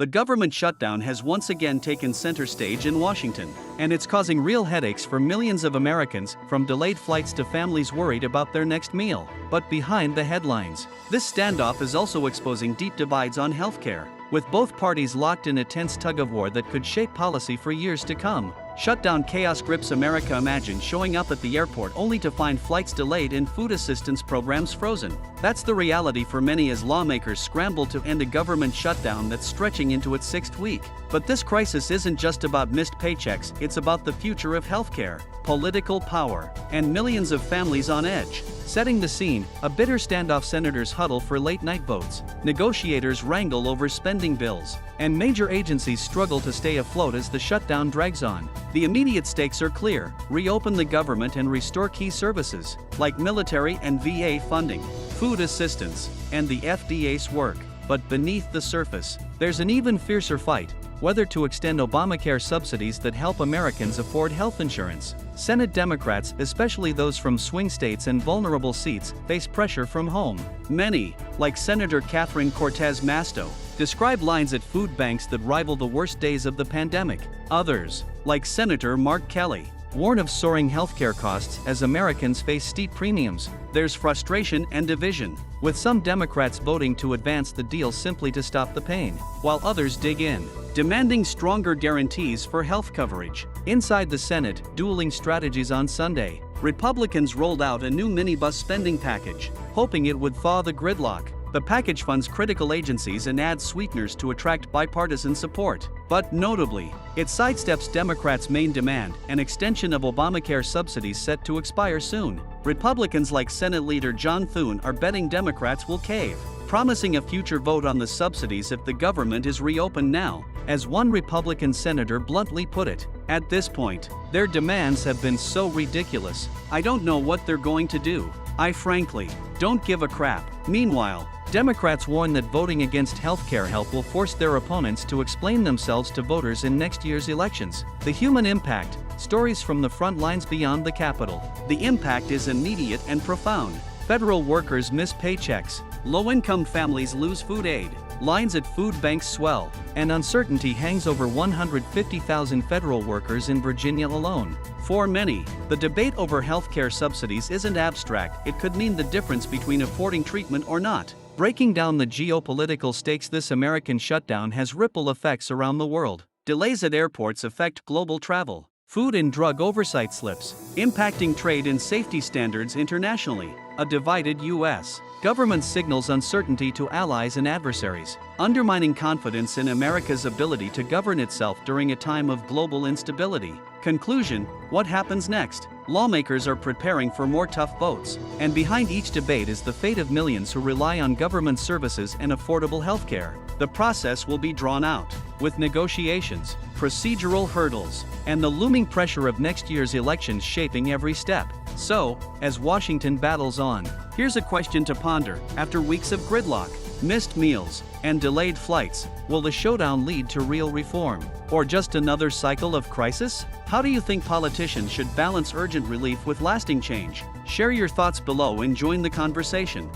The government shutdown has once again taken center stage in Washington, and it's causing real headaches for millions of Americans, from delayed flights to families worried about their next meal. But behind the headlines, this standoff is also exposing deep divides on healthcare, with both parties locked in a tense tug-of-war that could shape policy for years to come. Shutdown chaos grips America. Imagine showing up at the airport only to find flights delayed and food assistance programs frozen. That's the reality for many as lawmakers scramble to end a government shutdown that's stretching into its sixth week. But this crisis isn't just about missed paychecks, it's about the future of healthcare, political power, and millions of families on edge. Setting the scene, a bitter standoff, senators huddle for late-night votes, negotiators wrangle over spending bills, and major agencies struggle to stay afloat as the shutdown drags on. The immediate stakes are clear: reopen the government and restore key services, like military and VA funding, food assistance, and the FDA's work. But beneath the surface, there's an even fiercer fight: whether to extend Obamacare subsidies that help Americans afford health insurance. Senate Democrats, especially those from swing states and vulnerable seats, face pressure from home. Many, like Senator Catherine Cortez Masto, describe lines at food banks that rival the worst days of the pandemic. Others, like Senator Mark Kelly, warn of soaring healthcare costs as Americans face steep premiums. There's frustration and division, with some Democrats voting to advance the deal simply to stop the pain, while others dig in, demanding stronger guarantees for health coverage. Inside the Senate, dueling strategies on Sunday. Republicans rolled out a new minibus spending package, hoping it would thaw the gridlock. The package funds critical agencies and adds sweeteners to attract bipartisan support. But notably, it sidesteps Democrats' main demand, an extension of Obamacare subsidies set to expire soon. Republicans like Senate Leader John Thune are betting Democrats will cave, promising a future vote on the subsidies if the government is reopened now. As one Republican senator bluntly put it, "At this point, their demands have been so ridiculous, I don't know what they're going to do. I frankly don't give a crap." Meanwhile, Democrats warn that voting against healthcare help will force their opponents to explain themselves to voters in next year's elections. The human impact: stories from the front lines beyond the Capitol. The impact is immediate and profound. Federal workers miss paychecks, low-income families lose food aid, lines at food banks swell, and uncertainty hangs over 150,000 federal workers in Virginia alone. For many, the debate over healthcare subsidies isn't abstract, it could mean the difference between affording treatment or not. Breaking down the geopolitical stakes, this American shutdown has ripple effects around the world. Delays at airports affect global travel. Food and drug oversight slips, impacting trade and safety standards internationally. A divided U.S. government signals uncertainty to allies and adversaries, undermining confidence in America's ability to govern itself during a time of global instability. Conclusion: what happens next? Lawmakers are preparing for more tough votes, and behind each debate is the fate of millions who rely on government services and affordable healthcare. The process will be drawn out, with negotiations, procedural hurdles, and the looming pressure of next year's elections shaping every step. So, as Washington battles on, here's a question to ponder. After weeks of gridlock, missed meals, and delayed flights, will the showdown lead to real reform, or just another cycle of crisis? How do you think politicians should balance urgent relief with lasting change? Share your thoughts below and join the conversation.